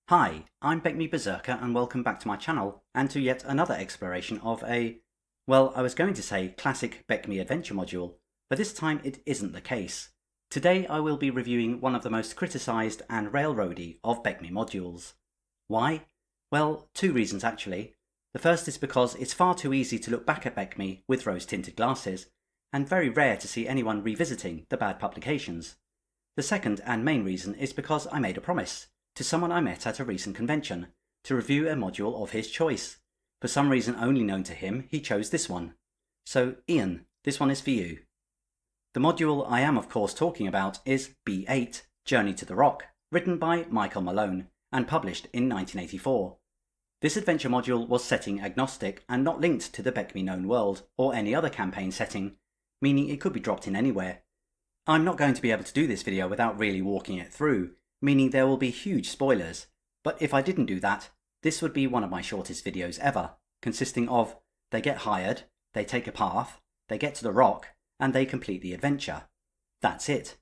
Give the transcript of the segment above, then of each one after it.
Hi, I'm BECMI Berserker and welcome back to my channel and to yet another exploration of well, I was going to say classic BECMI adventure module, but this time it isn't the case. Today I will be reviewing one of the most criticised and railroady of BECMI modules. Why? Well, two reasons actually. The first is because it's far too easy to look back at BECMI with rose-tinted glasses, and very rare to see anyone revisiting the bad publications. The second and main reason is because I made a promise to someone I met at a recent convention to review a module of his choice. For some reason only known to him, he chose this one. So Ian, this one is for you. The module I am of course talking about is B8, Journey to the Rock, written by Michael Malone and published in 1984. This adventure module was setting agnostic and not linked to the BECMI known world or any other campaign setting, meaning it could be dropped in anywhere. I'm not going to be able to do this video without really walking it through, meaning there will be huge spoilers, but if I didn't do that, this would be one of my shortest videos ever, consisting of they get hired, they take a path, they get to the rock, and they complete the adventure. That's it.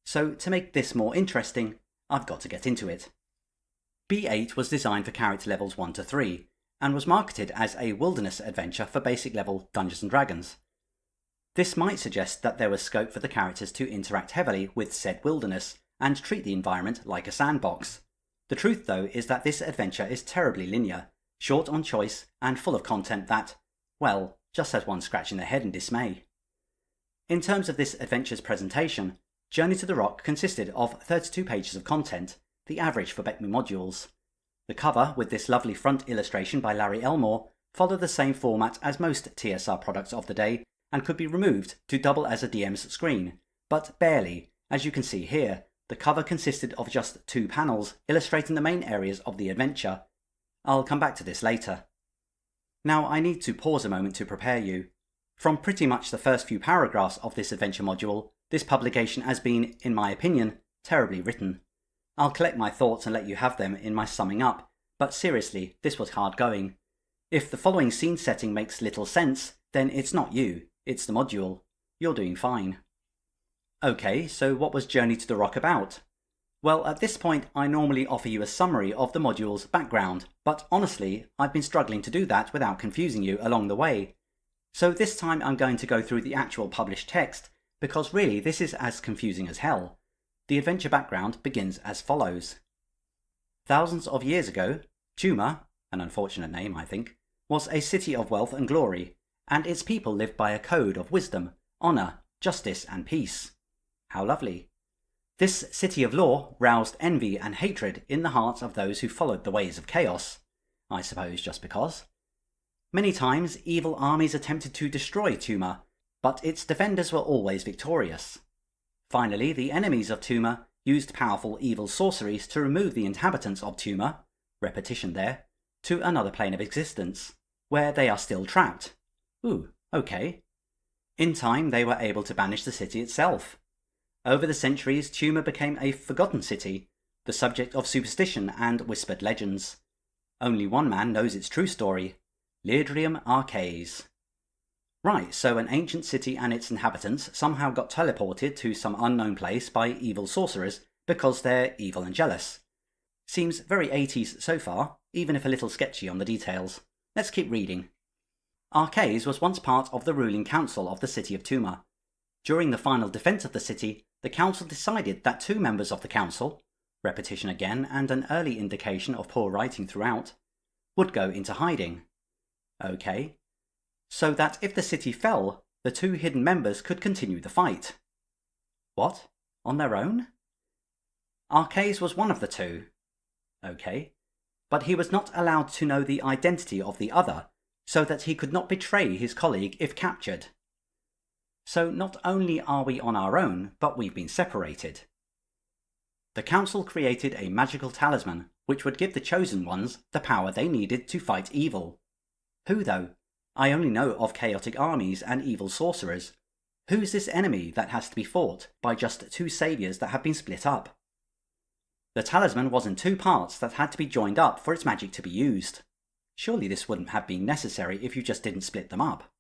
So to make this more interesting, I've got to get into it. B8 was designed for character levels 1 to 3, and was marketed as a wilderness adventure for basic level Dungeons & Dragons. This might suggest that there was scope for the characters to interact heavily with said wilderness, and treat the environment like a sandbox. The truth though is that this adventure is terribly linear, short on choice, and full of content that, well, just has one scratching their head in dismay. In terms of this adventure's presentation, Journey to the Rock consisted of 32 pages of content, the average for BECMI modules. The cover, with this lovely front illustration by Larry Elmore, followed the same format as most TSR products of the day and could be removed to double as a DM's screen, but barely, as you can see here. The cover consisted of just 2 panels illustrating the main areas of the adventure. I'll come back to this later. Now I need to pause a moment to prepare you. From pretty much the first few paragraphs of this adventure module, this publication has been, in my opinion, terribly written. I'll collect my thoughts and let you have them in my summing up, but seriously, this was hard going. If the following scene setting makes little sense, then it's not you, it's the module. You're doing fine. Okay, so what was Journey to the Rock about? Well, at this point I normally offer you a summary of the module's background, but honestly, I've been struggling to do that without confusing you along the way. So this time I'm going to go through the actual published text, because really this is as confusing as hell. The adventure background begins as follows. Thousands of years ago, Tuma, an unfortunate name I think, was a city of wealth and glory, and its people lived by a code of wisdom, honour, justice and peace. How lovely. This city of law roused envy and hatred in the hearts of those who followed the ways of chaos. I suppose just because. Many times evil armies attempted to destroy Tuma, but its defenders were always victorious. Finally, the enemies of Tuma used powerful evil sorceries to remove the inhabitants of Tuma, repetition there, to another plane of existence, where they are still trapped. Ooh, okay. In time they were able to banish the city itself. Over the centuries, Tuma became a forgotten city, the subject of superstition and whispered legends. Only one man knows its true story, Liedrium Arcaes. Right, so an ancient city and its inhabitants somehow got teleported to some unknown place by evil sorcerers because they're evil and jealous. Seems very 80s so far, even if a little sketchy on the details. Let's keep reading. Arcaes was once part of the ruling council of the city of Tuma. During the final defense of the city, the council decided that 2 members of the council, repetition again and an early indication of poor writing throughout, would go into hiding. Okay. So that if the city fell, the 2 hidden members could continue the fight. What? On their own? Arcaes was one of the 2. Okay. But he was not allowed to know the identity of the other, so that he could not betray his colleague if captured. So not only are we on our own, but we've been separated. The council created a magical talisman which would give the chosen ones the power they needed to fight evil. Who though? I only know of chaotic armies and evil sorcerers. Who's this enemy that has to be fought by just 2 saviors that have been split up? The talisman was in 2 parts that had to be joined up for its magic to be used. Surely this wouldn't have been necessary if you just didn't split them up.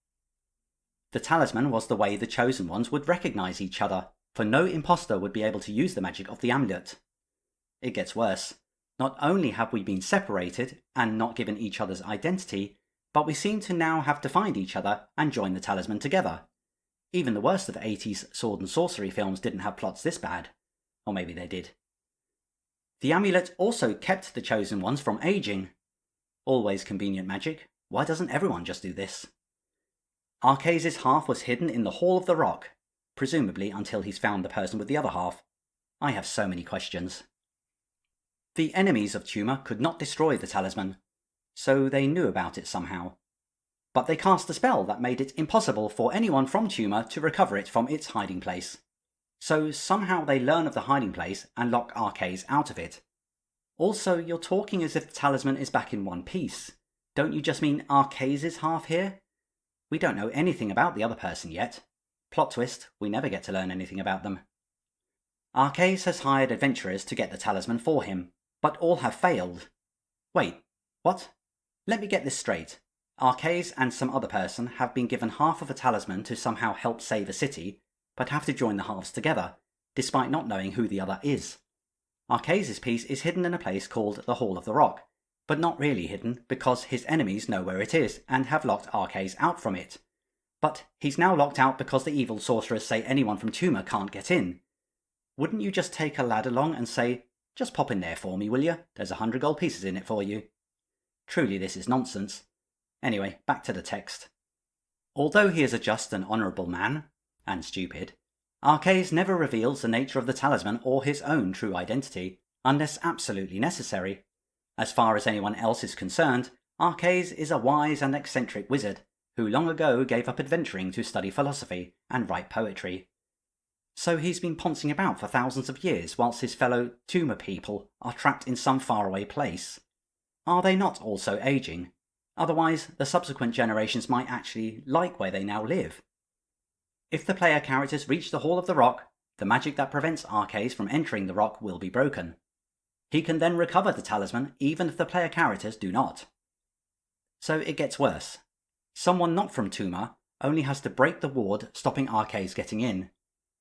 The talisman was the way the chosen ones would recognise each other, for no imposter would be able to use the magic of the amulet. It gets worse. Not only have we been separated and not given each other's identity, but we seem to now have to find each other and join the talisman together. Even the worst of 80s sword and sorcery films didn't have plots this bad. Or maybe they did. The amulet also kept the chosen ones from aging. Always convenient magic. Why doesn't everyone just do this? Arcades' half was hidden in the Hall of the Rock, presumably until he's found the person with the other half. I have so many questions. The enemies of Tumor could not destroy the talisman, so they knew about it somehow. But they cast a spell that made it impossible for anyone from Tumor to recover it from its hiding place. So somehow they learn of the hiding place and lock Arcades out of it. Also, you're talking as if the talisman is back in one piece. Don't you just mean Arcades' half here? We don't know anything about the other person yet. Plot twist, we never get to learn anything about them. Arcades has hired adventurers to get the talisman for him, but all have failed. Wait, what? Let me get this straight. Arcades and some other person have been given half of a talisman to somehow help save a city, but have to join the halves together, despite not knowing who the other is. Arcades' piece is hidden in a place called the Hall of the Rock, but not really hidden because his enemies know where it is and have locked Arcades out from it. But he's now locked out because the evil sorcerers say anyone from Tumor can't get in. Wouldn't you just take a lad along and say, "Just pop in there for me, will you? There's 100 gold pieces in it for you." Truly this is nonsense. Anyway, back to the text. Although he is a just and honourable man, and stupid, Arcades never reveals the nature of the talisman or his own true identity, unless absolutely necessary. As far as anyone else is concerned, Arcades is a wise and eccentric wizard, who long ago gave up adventuring to study philosophy and write poetry. So he's been poncing about for thousands of years whilst his fellow Tumor people are trapped in some faraway place. Are they not also aging? Otherwise, the subsequent generations might actually like where they now live. If the player characters reach the Hall of the Rock, the magic that prevents Arcades from entering the rock will be broken. He can then recover the talisman even if the player characters do not. So it gets worse. Someone not from Tumor only has to break the ward stopping Arcades getting in.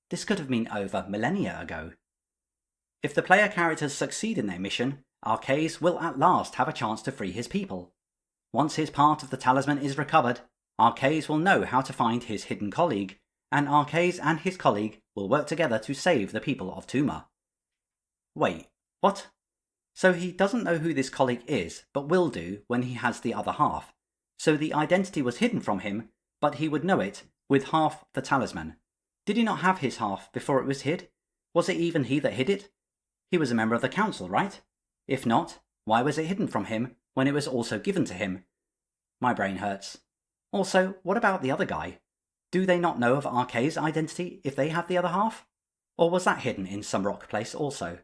This could have been over millennia ago. If the player characters succeed in their mission, Arcades will at last have a chance to free his people. Once his part of the talisman is recovered, Arcades will know how to find his hidden colleague, and Arcades and his colleague will work together to save the people of Tumor. Wait, what? So he doesn't know who this colleague is, but will do when he has the other half. So the identity was hidden from him, but he would know it with half the talisman. Did he not have his half before it was hid? Was it even he that hid it? He was a member of the council, right? If not, why was it hidden from him when it was also given to him? My brain hurts. Also, what about the other guy? Do they not know of Arcades' identity if they have the other half? Or was that hidden in some rock place also?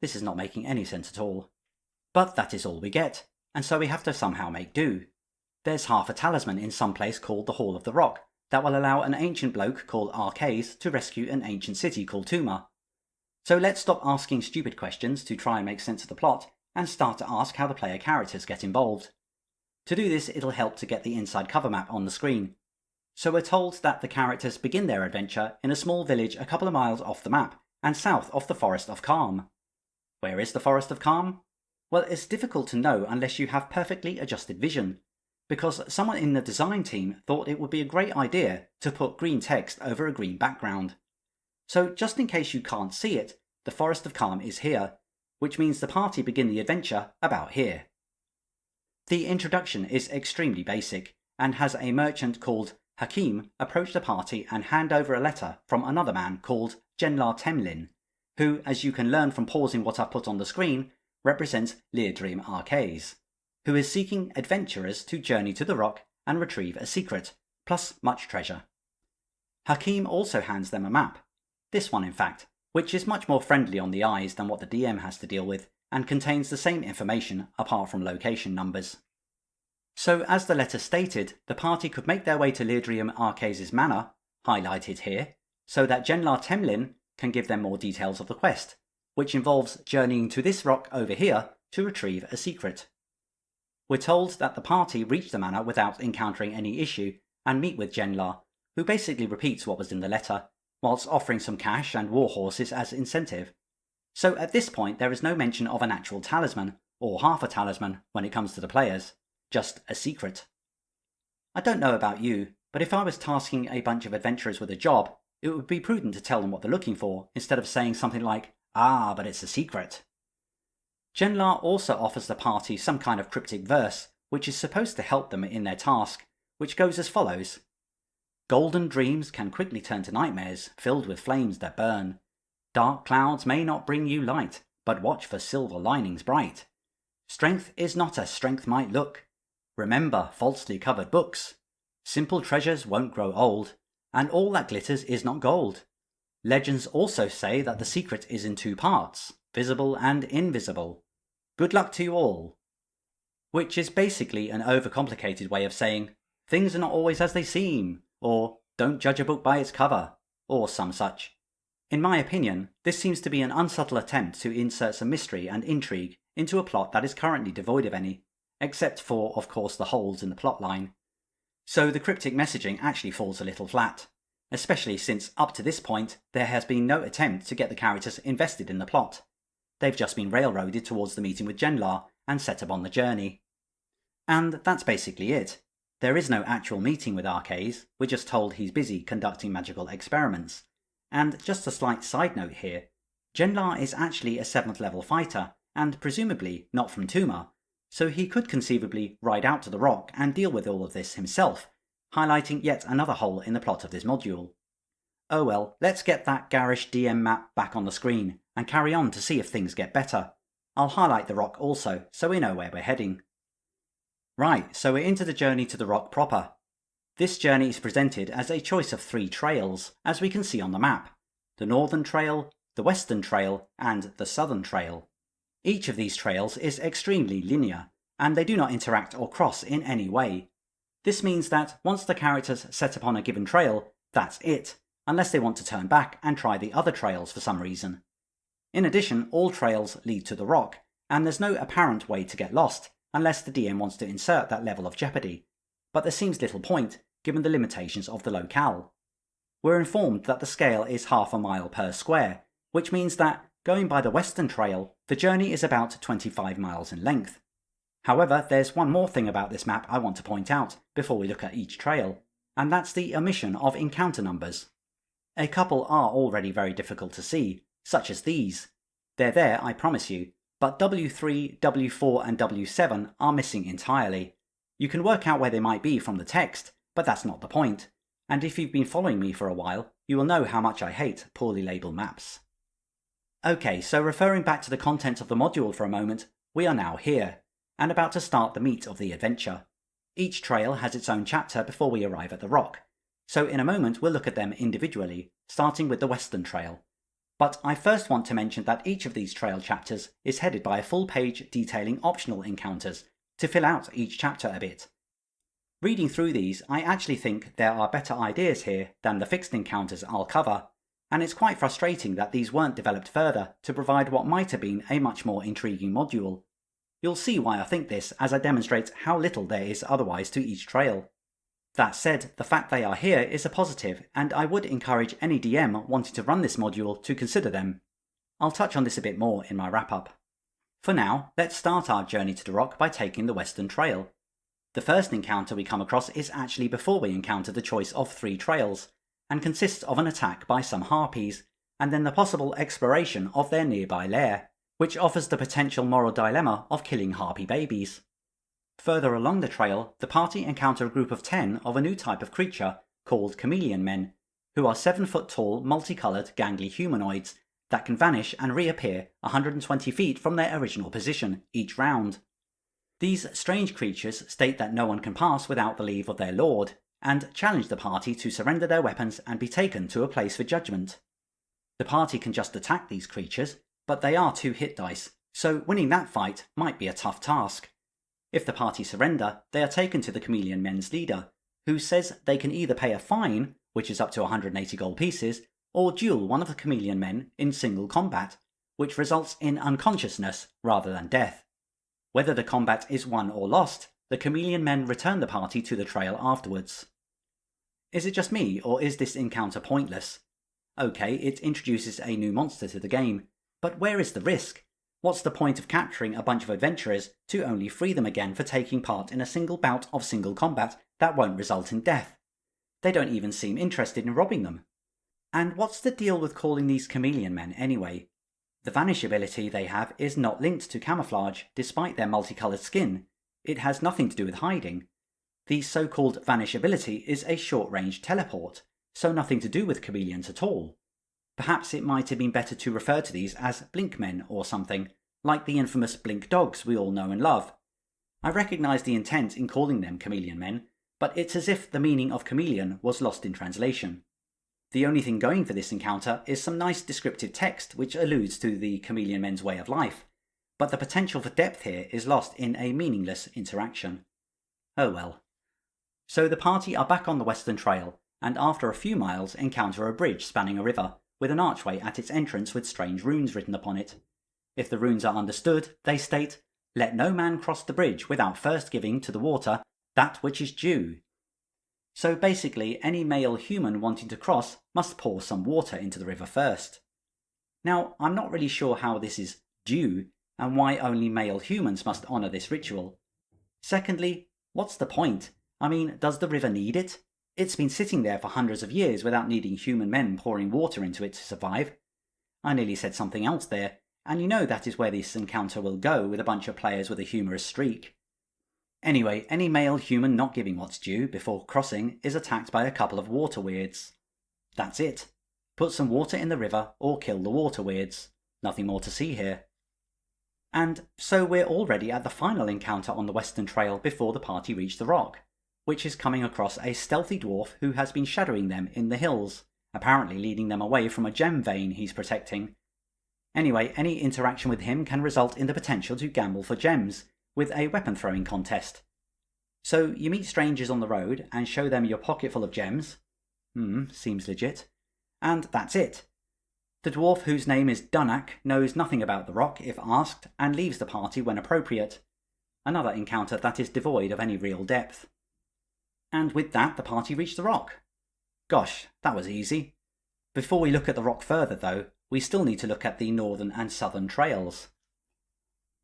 This is not making any sense at all. But that is all we get, and so we have to somehow make do. There's half a talisman in some place called the Hall of the Rock that will allow an ancient bloke called Arcades to rescue an ancient city called Tumor. So let's stop asking stupid questions to try and make sense of the plot and start to ask how the player characters get involved. To do this, it'll help to get the inside cover map on the screen. So we're told that the characters begin their adventure in a small village a couple of miles off the map and south of the Forest of Calm. Where is the Forest of Calm? Well, it's difficult to know unless you have perfectly adjusted vision, because someone in the design team thought it would be a great idea to put green text over a green background. So just in case you can't see it, the Forest of Calm is here, which means the party begin the adventure about here. The introduction is extremely basic, and has a merchant called Hakim approach the party and hand over a letter from another man called Genlar Temlin, who, as you can learn from pausing what I've put on the screen, represents Leardream Arcades, who is seeking adventurers to journey to the rock and retrieve a secret, plus much treasure. Hakim also hands them a map, this one in fact, which is much more friendly on the eyes than what the DM has to deal with, and contains the same information apart from location numbers. So as the letter stated, the party could make their way to Leardream Arcades' manor, highlighted here, so that Genlar Temlin can give them more details of the quest, which involves journeying to this rock over here to retrieve a secret. We're told that the party reach the manor without encountering any issue and meet with Genlar, who basically repeats what was in the letter, whilst offering some cash and war horses as incentive. So at this point there is no mention of an actual talisman, or half a talisman when it comes to the players, just a secret. I don't know about you, but if I was tasking a bunch of adventurers with a job, it would be prudent to tell them what they're looking for, instead of saying something like, "Ah, but it's a secret." Genlar also offers the party some kind of cryptic verse, which is supposed to help them in their task, which goes as follows. Golden dreams can quickly turn to nightmares filled with flames that burn. Dark clouds may not bring you light, but watch for silver linings bright. Strength is not as strength might look. Remember falsely covered books. Simple treasures won't grow old, and all that glitters is not gold. Legends also say that the secret is in two parts, visible and invisible. Good luck to you all. Which is basically an overcomplicated way of saying, things are not always as they seem, or don't judge a book by its cover, or some such. In my opinion, this seems to be an unsubtle attempt to insert some mystery and intrigue into a plot that is currently devoid of any, except for, of course, the holes in the plot line. So the cryptic messaging actually falls a little flat, especially since up to this point there has been no attempt to get the characters invested in the plot. They've just been railroaded towards the meeting with Genlar and set upon the journey. And that's basically it. There is no actual meeting with Arcades, we're just told he's busy conducting magical experiments. And just a slight side note here, Genlar is actually a 7th level fighter, and presumably not from Tuma, so he could conceivably ride out to the rock and deal with all of this himself, highlighting yet another hole in the plot of this module. Oh well, let's get that garish DM map back on the screen, and carry on to see if things get better. I'll highlight the rock also, so we know where we're heading. Right, so we're into the journey to the rock proper. This journey is presented as a choice of 3 trails, as we can see on the map. The Northern Trail, the Western Trail, and the Southern Trail. Each of these trails is extremely linear, and they do not interact or cross in any way. This means that once the characters set upon a given trail, that's it, unless they want to turn back and try the other trails for some reason. In addition, all trails lead to the rock, and there's no apparent way to get lost, unless the DM wants to insert that level of jeopardy. But there seems little point, given the limitations of the locale. We're informed that the scale is half a mile per square, which means that, going by the Western Trail, the journey is about 25 miles in length. However, there's one more thing about this map I want to point out before we look at each trail, and that's the omission of encounter numbers. A couple are already very difficult to see, such as these. They're there, I promise you, but W3, W4 and W7 are missing entirely. You can work out where they might be from the text, but that's not the point, and if you've been following me for a while, you will know how much I hate poorly labelled maps. Okay, so referring back to the content of the module for a moment, we are now here, and about to start the meat of the adventure. Each trail has its own chapter before we arrive at the rock, so in a moment we'll look at them individually, starting with the Western Trail. But I first want to mention that each of these trail chapters is headed by a full page detailing optional encounters, to fill out each chapter a bit. Reading through these, I actually think there are better ideas here than the fixed encounters I'll cover, and it's quite frustrating that these weren't developed further to provide what might have been a much more intriguing module. You'll see why I think this as I demonstrate how little there is otherwise to each trail. That said, the fact they are here is a positive, and I would encourage any DM wanting to run this module to consider them. I'll touch on this a bit more in my wrap-up. For now, let's start our journey to the rock by taking the Western Trail. The first encounter we come across is actually before we encounter the choice of 3 trails, and consists of an attack by some harpies, and then the possible exploration of their nearby lair, which offers the potential moral dilemma of killing harpy babies. Further along the trail, the party encounter a group of 10 of a new type of creature called chameleon men, who are 7-foot tall, multicoloured, gangly humanoids that can vanish and reappear 120 feet from their original position each round. These strange creatures state that no one can pass without the leave of their lord, and challenge the party to surrender their weapons and be taken to a place for judgment. The party can just attack these creatures, but they are 2 hit dice, so winning that fight might be a tough task. If the party surrender, they are taken to the chameleon men's leader, who says they can either pay a fine, which is up to 180 gold pieces, or duel one of the chameleon men in single combat, which results in unconsciousness rather than death. Whether the combat is won or lost, the chameleon men return the party to the trail afterwards. Is it just me, or is this encounter pointless? Okay, it introduces a new monster to the game, But where is the risk? What's the point of capturing a bunch of adventurers to only free them again for taking part in a single bout of single combat that won't result in death? They don't even seem interested in robbing them. And what's the deal with calling these chameleon men anyway? The vanish ability they have is not linked to camouflage despite their multicoloured skin. It has nothing to do with hiding. The so-called vanish ability is a short-range teleport, so nothing to do with chameleons at all. Perhaps it might have been better to refer to these as blink men or something, like the infamous blink dogs we all know and love. I recognise the intent in calling them chameleon men, but it's as if the meaning of chameleon was lost in translation. The only thing going for this encounter is some nice descriptive text which alludes to the chameleon men's way of life, but the potential for depth here is lost in a meaningless interaction. Oh well. So the party are back on the Western Trail, and after a few miles encounter a bridge spanning a river, with an archway at its entrance with strange runes written upon it. If the runes are understood, they state, "Let no man cross the bridge without first giving to the water that which is due." So basically, any male human wanting to cross must pour some water into the river first. Now, I'm not really sure how this is due, and why only male humans must honour this ritual. Secondly, what's the point? I mean, does the river need it? It's been sitting there for hundreds of years without needing human men pouring water into it to survive. I nearly said something else there, and you know that is where this encounter will go with a bunch of players with a humorous streak. Anyway, any male human not giving what's due before crossing is attacked by a couple of water weirds. That's it. Put some water in the river or kill the water weirds. Nothing more to see here. And so we're already at the final encounter on the Western Trail before the party reach the rock, which is coming across a stealthy dwarf who has been shadowing them in the hills, apparently leading them away from a gem vein he's protecting. Anyway, any interaction with him can result in the potential to gamble for gems, with a weapon throwing contest. So you meet strangers on the road and show them your pocket full of gems. Seems legit. And that's it. The dwarf, whose name is Dunak, knows nothing about the rock if asked and leaves the party when appropriate. Another encounter that is devoid of any real depth. And with that the party reached the rock. Gosh, that was easy. Before we look at the rock further though, we still need to look at the northern and southern trails.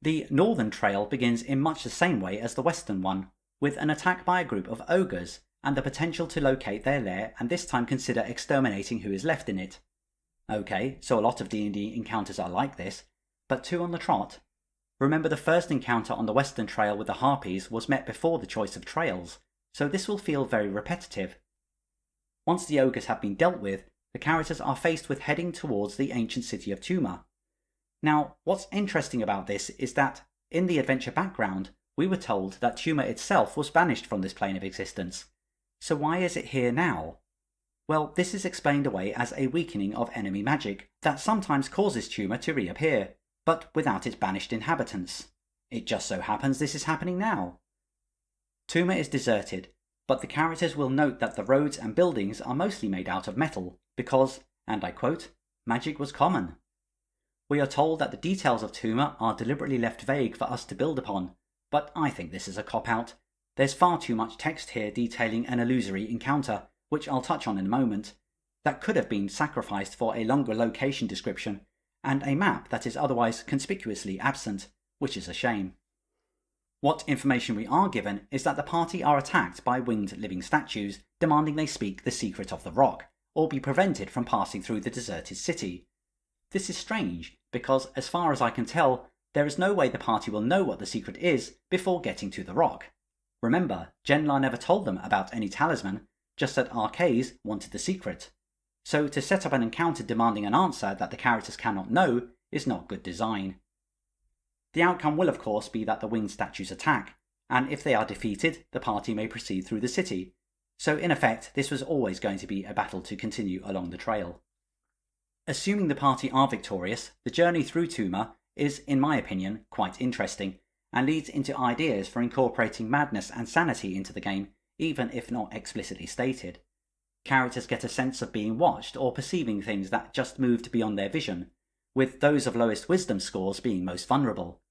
The northern trail begins in much the same way as the western one, with an attack by a group of ogres, and the potential to locate their lair and this time consider exterminating who is left in it. Okay, so a lot of D&D encounters are like this, but two on the trot. Remember, the first encounter on the western trail with the harpies was met before the choice of trails, so this will feel very repetitive. Once the ogres have been dealt with, the characters are faced with heading towards the ancient city of Tuma. Now, what's interesting about this is that, in the adventure background, we were told that Tuma itself was banished from this plane of existence. So why is it here now? Well, this is explained away as a weakening of enemy magic that sometimes causes Tuma to reappear, but without its banished inhabitants. It just so happens this is happening now. Tuma is deserted, but the characters will note that the roads and buildings are mostly made out of metal because, and I quote, magic was common. We are told that the details of Tuma are deliberately left vague for us to build upon, but I think this is a cop-out. There's far too much text here detailing an illusory encounter, which I'll touch on in a moment, that could have been sacrificed for a longer location description, and a map that is otherwise conspicuously absent, which is a shame. What information we are given is that the party are attacked by winged living statues, demanding they speak the secret of the rock, or be prevented from passing through the deserted city. This is strange, because as far as I can tell, there is no way the party will know what the secret is before getting to the rock. Remember, Genlar never told them about any talisman, just that Arcades wanted the secret. So to set up an encounter demanding an answer that the characters cannot know is not good design. The outcome will of course be that the winged statues attack, and if they are defeated, the party may proceed through the city. So in effect, this was always going to be a battle to continue along the trail. Assuming the party are victorious, the journey through Tuma is, in my opinion, quite interesting, and leads into ideas for incorporating madness and sanity into the game, even if not explicitly stated. Characters get a sense of being watched or perceiving things that just moved beyond their vision, with those of lowest wisdom scores being most vulnerable.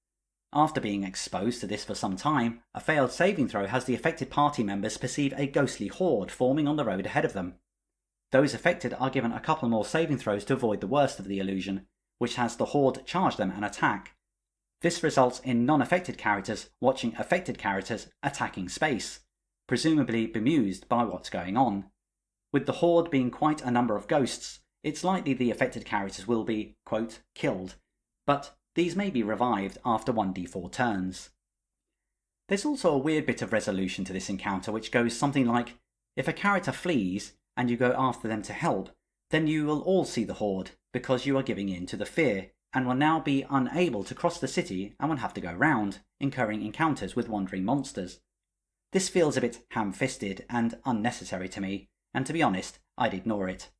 After being exposed to this for some time, a failed saving throw has the affected party members perceive a ghostly horde forming on the road ahead of them. Those affected are given a couple more saving throws to avoid the worst of the illusion, which has the horde charge them and attack. This results in non-affected characters watching affected characters attacking space, presumably bemused by what's going on. With the horde being quite a number of ghosts, it's likely the affected characters will be, quote, killed, but these may be revived after 1d4 turns. There's also a weird bit of resolution to this encounter which goes something like, if a character flees and you go after them to help, then you will all see the horde because you are giving in to the fear and will now be unable to cross the city and will have to go round, incurring encounters with wandering monsters. This feels a bit ham-fisted and unnecessary to me, and to be honest, I'd ignore it.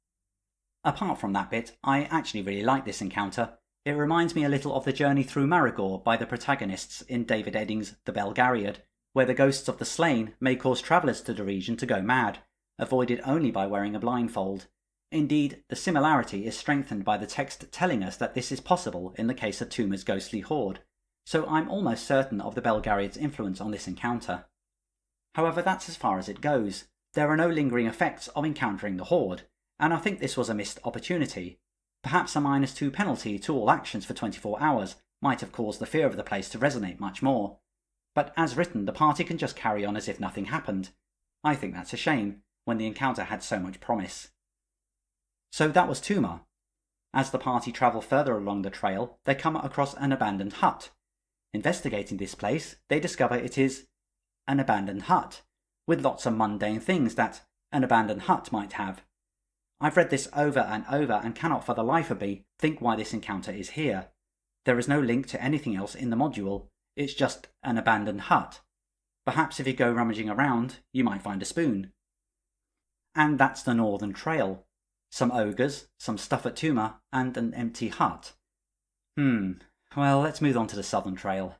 Apart from that bit, I actually really like this encounter. It reminds me a little of the journey through Marigore by the protagonists in David Eddings' The Belgariad, where the ghosts of the slain may cause travellers to the region to go mad, avoided only by wearing a blindfold. Indeed, the similarity is strengthened by the text telling us that this is possible in the case of Tuma's ghostly horde, so I'm almost certain of the Belgariad's influence on this encounter. However, that's as far as it goes. There are no lingering effects of encountering the horde, and I think this was a missed opportunity. Perhaps a -2 penalty to all actions for 24 hours might have caused the fear of the place to resonate much more. But as written, the party can just carry on as if nothing happened. I think that's a shame, when the encounter had so much promise. So that was Tuma. As the party travel further along the trail, they come across an abandoned hut. Investigating this place, they discover it is an abandoned hut, with lots of mundane things that an abandoned hut might have. I've read this over and cannot for the life of me think why this encounter is here. There is no link to anything else in the module, it's just an abandoned hut. Perhaps if you go rummaging around, you might find a spoon. And that's the Northern Trail. Some ogres, some stuff at Tuma, and an empty hut. Well, let's move on to the Southern Trail.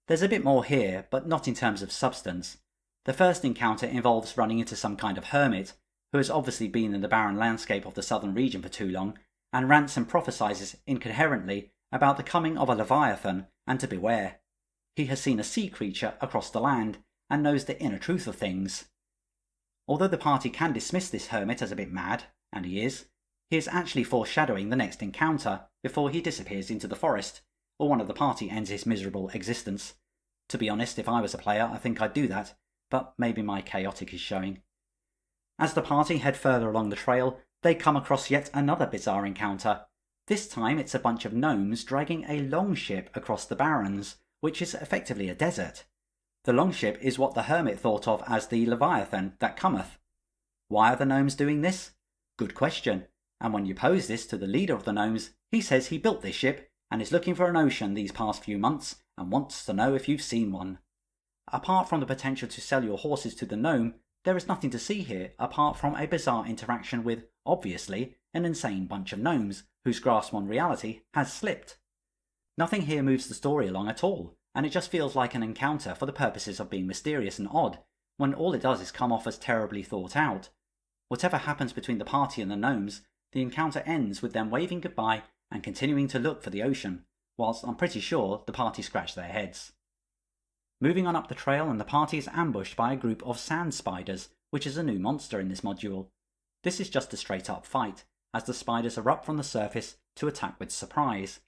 There's a bit more here, but not in terms of substance. The first encounter involves running into some kind of hermit, who has obviously been in the barren landscape of the southern region for too long, and rants and prophesies incoherently about the coming of a Leviathan and to beware. He has seen a sea creature across the land, and knows the inner truth of things. Although the party can dismiss this hermit as a bit mad, and he is actually foreshadowing the next encounter before he disappears into the forest, or one of the party ends his miserable existence. To be honest, if I was a player, I think I'd do that, but maybe my chaotic is showing. As the party head further along the trail, they come across yet another bizarre encounter. This time it's a bunch of gnomes dragging a longship across the barrens, which is effectively a desert. The longship is what the hermit thought of as the Leviathan that cometh. Why are the gnomes doing this? Good question, and when you pose this to the leader of the gnomes, he says he built this ship and is looking for an ocean these past few months and wants to know if you've seen one. Apart from the potential to sell your horses to the gnome, there is nothing to see here apart from a bizarre interaction with, obviously, an insane bunch of gnomes whose grasp on reality has slipped. Nothing here moves the story along at all, and it just feels like an encounter for the purposes of being mysterious and odd, when all it does is come off as terribly thought out. Whatever happens between the party and the gnomes, the encounter ends with them waving goodbye and continuing to look for the ocean, whilst I'm pretty sure the party scratch their heads. Moving on up the trail, and the party is ambushed by a group of sand spiders, which is a new monster in this module. This is just a straight up fight, as the spiders erupt from the surface to attack with surprise.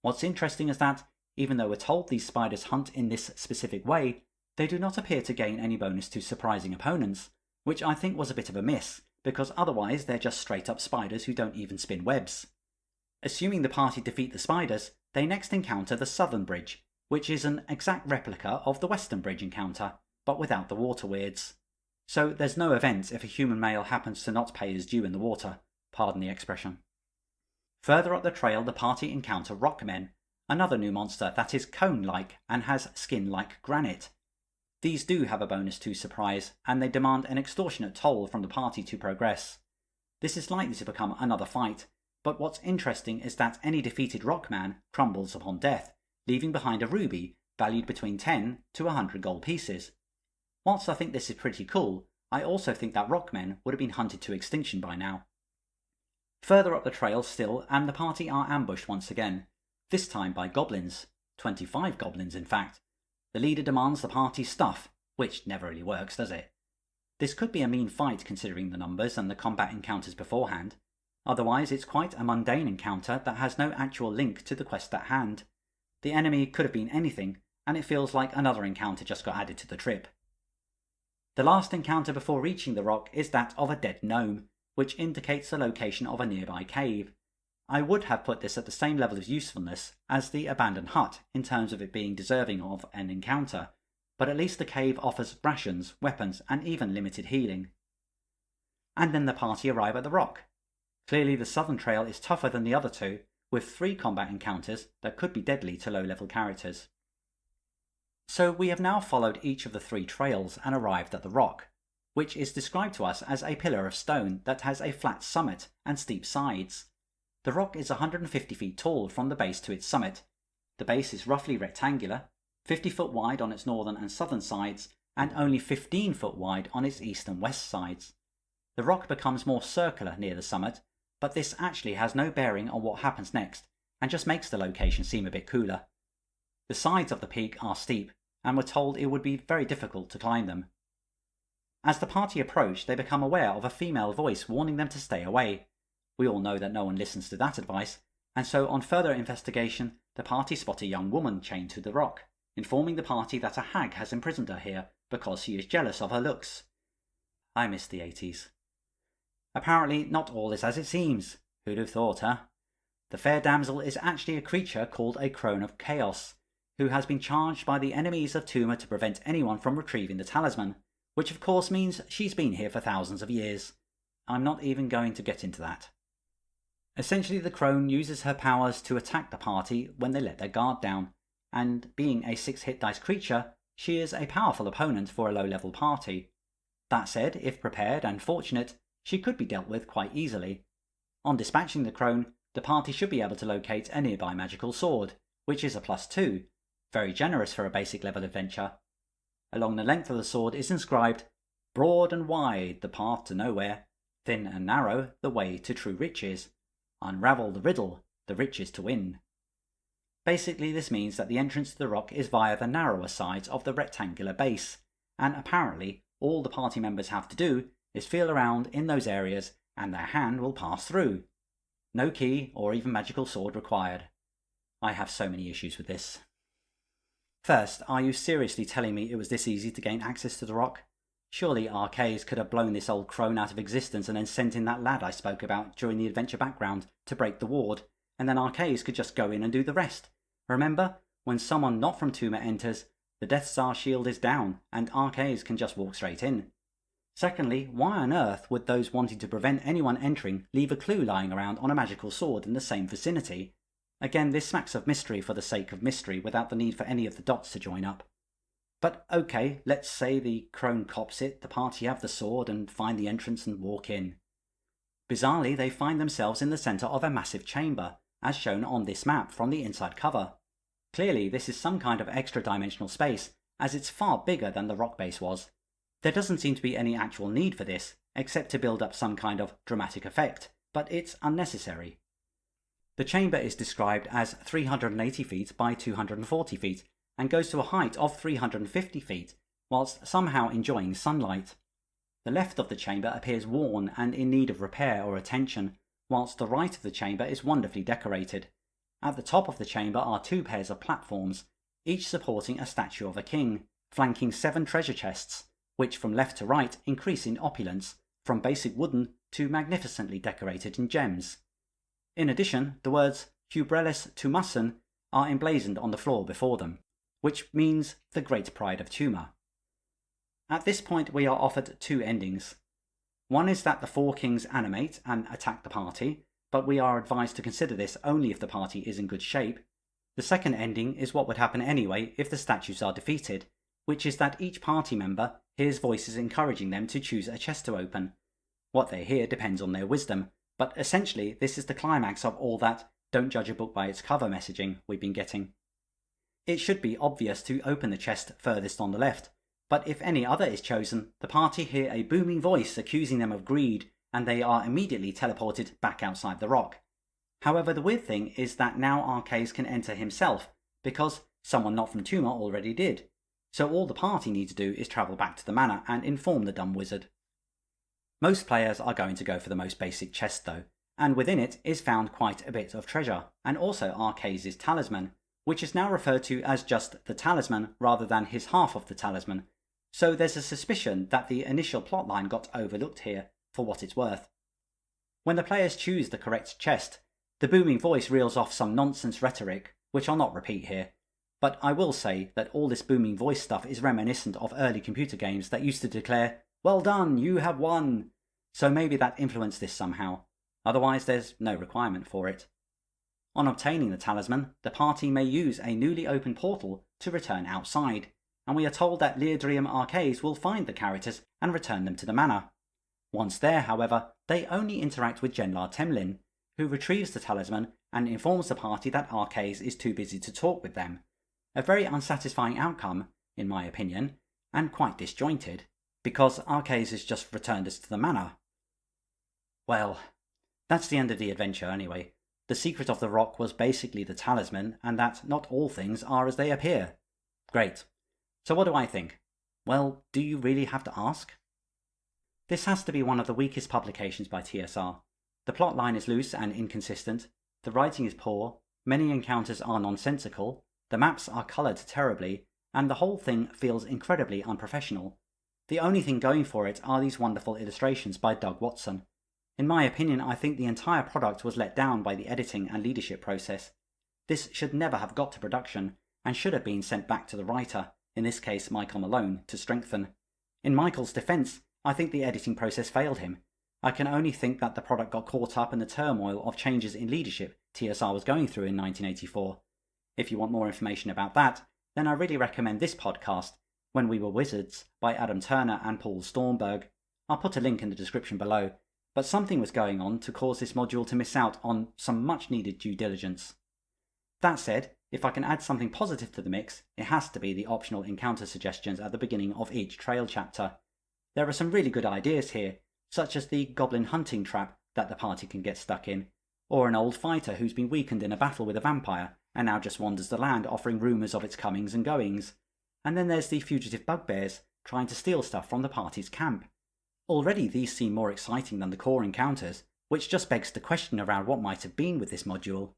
What's interesting is that, even though we're told these spiders hunt in this specific way, they do not appear to gain any bonus to surprising opponents, which I think was a bit of a miss, because otherwise they're just straight up spiders who don't even spin webs. Assuming the party defeat the spiders, they next encounter the Southern Bridge, which is an exact replica of the Western Bridge encounter, but without the water weirds. So there's no event if a human male happens to not pay his due in the water, pardon the expression. Further up the trail, the party encounter rockmen, another new monster that is cone-like and has skin like granite. These do have a bonus to surprise, and they demand an extortionate toll from the party to progress. This is likely to become another fight, but what's interesting is that any defeated rockman crumbles upon death, leaving behind a ruby valued between 10 to 100 gold pieces. Whilst I think this is pretty cool, I also think that rockmen would have been hunted to extinction by now. Further up the trail still, and the party are ambushed once again, this time by goblins, 25 goblins in fact. The leader demands the party's stuff, which never really works, does it? This could be a mean fight considering the numbers and the combat encounters beforehand. Otherwise, it's quite a mundane encounter that has no actual link to the quest at hand. The enemy could have been anything, and it feels like another encounter just got added to the trip. The last encounter before reaching the rock is that of a dead gnome, which indicates the location of a nearby cave. I would have put this at the same level of usefulness as the abandoned hut in terms of it being deserving of an encounter, but at least the cave offers rations, weapons, and even limited healing. And then the party arrive at the rock. Clearly the southern trail is tougher than the other two, with 3 combat encounters that could be deadly to low-level characters. So we have now followed each of the 3 trails and arrived at the rock, which is described to us as a pillar of stone that has a flat summit and steep sides. The rock is 150 feet tall from the base to its summit. The base is roughly rectangular, 50 foot wide on its northern and southern sides, and only 15 foot wide on its east and west sides. The rock becomes more circular near the summit, but this actually has no bearing on what happens next, and just makes the location seem a bit cooler. The sides of the peak are steep, and we're told it would be very difficult to climb them. As the party approach, they become aware of a female voice warning them to stay away. We all know that no one listens to that advice, and so on further investigation, the party spot a young woman chained to the rock, informing the party that a hag has imprisoned her here because she is jealous of her looks. I miss the 80s. Apparently not all is as it seems. Who'd have thought, huh? The fair damsel is actually a creature called a crone of chaos, who has been charged by the enemies of Tuma to prevent anyone from retrieving the talisman, which of course means she's been here for thousands of years. I'm not even going to get into that. Essentially, the crone uses her powers to attack the party when they let their guard down, and being a 6-hit dice creature, she is a powerful opponent for a low-level party. That said, if prepared and fortunate, she could be dealt with quite easily. On dispatching the crone, the party should be able to locate a nearby magical sword, which is a +2, very generous for a basic level adventure. Along the length of the sword is inscribed, "Broad and wide the path to nowhere, thin and narrow the way to true riches. Unravel the riddle, the riches to win." Basically, this means that the entrance to the rock is via the narrower sides of the rectangular base, and apparently all the party members have to do is feel around in those areas and their hand will pass through. No key or even magical sword required. I have so many issues with this. First, are you seriously telling me it was this easy to gain access to the rock? Surely Arcaes could have blown this old crone out of existence and then sent in that lad I spoke about during the adventure background to break the ward, and then Arcaes could just go in and do the rest. Remember, when someone not from Tuma enters, the Death Star shield is down, and Arcaes can just walk straight in. Secondly, why on earth would those wanting to prevent anyone entering leave a clue lying around on a magical sword in the same vicinity? Again, this smacks of mystery for the sake of mystery without the need for any of the dots to join up. But okay, let's say the crone cops it, the party have the sword and find the entrance and walk in. Bizarrely, they find themselves in the centre of a massive chamber, as shown on this map from the inside cover. Clearly, this is some kind of extra-dimensional space, as it's far bigger than the rock base was. There doesn't seem to be any actual need for this, except to build up some kind of dramatic effect, but it's unnecessary. The chamber is described as 380 feet by 240 feet, and goes to a height of 350 feet, whilst somehow enjoying sunlight. The left of the chamber appears worn and in need of repair or attention, whilst the right of the chamber is wonderfully decorated. At the top of the chamber are 2 pairs of platforms, each supporting a statue of a king, flanking 7 treasure chests, which from left to right increase in opulence, from basic wooden to magnificently decorated in gems. In addition, the words Hubrellis Tumassen are emblazoned on the floor before them, which means the great pride of Tuma. At this point we are offered 2 endings. One is that the 4 kings animate and attack the party, but we are advised to consider this only if the party is in good shape. The second ending is what would happen anyway if the statues are defeated, which is that each party member hears voices encouraging them to choose a chest to open. What they hear depends on their wisdom, but essentially this is the climax of all that "don't judge a book by its cover" messaging we've been getting. It should be obvious to open the chest furthest on the left, but if any other is chosen, the party hear a booming voice accusing them of greed, and they are immediately teleported back outside the rock. However, the weird thing is that now Arcaes can enter himself, because someone not from Tuma already did. So all the party need to do is travel back to the manor and inform the dumb wizard. Most players are going to go for the most basic chest though, and within it is found quite a bit of treasure, and also Arcees' talisman, which is now referred to as just the talisman rather than his half of the talisman, so there's a suspicion that the initial plotline got overlooked here, for what it's worth. When the players choose the correct chest, the booming voice reels off some nonsense rhetoric, which I'll not repeat here, but I will say that all this booming voice stuff is reminiscent of early computer games that used to declare, "Well done, you have won!" So maybe that influenced this somehow, otherwise there's no requirement for it. On obtaining the talisman, the party may use a newly opened portal to return outside, and we are told that Liadrium Arcees will find the characters and return them to the manor. Once there, however, they only interact with Genlar Temlin, who retrieves the talisman and informs the party that Arcees is too busy to talk with them. A very unsatisfying outcome, in my opinion, and quite disjointed, because Arcees has just returned us to the manor. Well, that's the end of the adventure anyway. The secret of the rock was basically the talisman, and that not all things are as they appear. Great. So what do I think? Well, do you really have to ask? This has to be one of the weakest publications by TSR. The plot line is loose and inconsistent, the writing is poor, many encounters are nonsensical, the maps are coloured terribly, and the whole thing feels incredibly unprofessional. The only thing going for it are these wonderful illustrations by Doug Watson. In my opinion, I think the entire product was let down by the editing and leadership process. This should never have got to production, and should have been sent back to the writer, in this case Michael Malone, to strengthen. In Michael's defence, I think the editing process failed him. I can only think that the product got caught up in the turmoil of changes in leadership TSR was going through in 1984. If you want more information about that, then I really recommend this podcast, When We Were Wizards, by Adam Turner and Paul Stormberg. I'll put a link in the description below, but something was going on to cause this module to miss out on some much needed due diligence. That said, if I can add something positive to the mix, it has to be the optional encounter suggestions at the beginning of each trail chapter. There are some really good ideas here, such as the goblin hunting trap that the party can get stuck in, or an old fighter who's been weakened in a battle with a vampire and now just wanders the land offering rumours of its comings and goings. And then there's the fugitive bugbears trying to steal stuff from the party's camp. Already these seem more exciting than the core encounters, which just begs the question around what might have been with this module.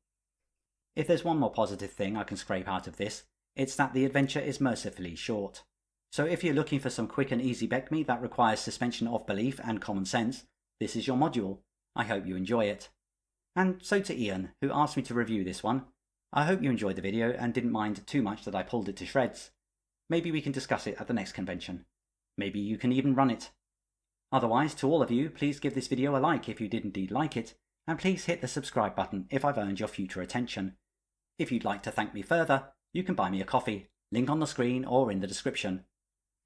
If there's one more positive thing I can scrape out of this, it's that the adventure is mercifully short. So if you're looking for some quick and easy BECMI that requires suspension of belief and common sense, this is your module. I hope you enjoy it. And so to Ian, who asked me to review this one. I hope you enjoyed the video and didn't mind too much that I pulled it to shreds. Maybe we can discuss it at the next convention. Maybe you can even run it. Otherwise, to all of you, please give this video a like if you did indeed like it, and please hit the subscribe button if I've earned your future attention. If you'd like to thank me further, you can buy me a coffee, link on the screen or in the description.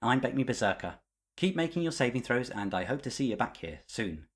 I'm BECMI Berserker. Keep making your saving throws and I hope to see you back here soon.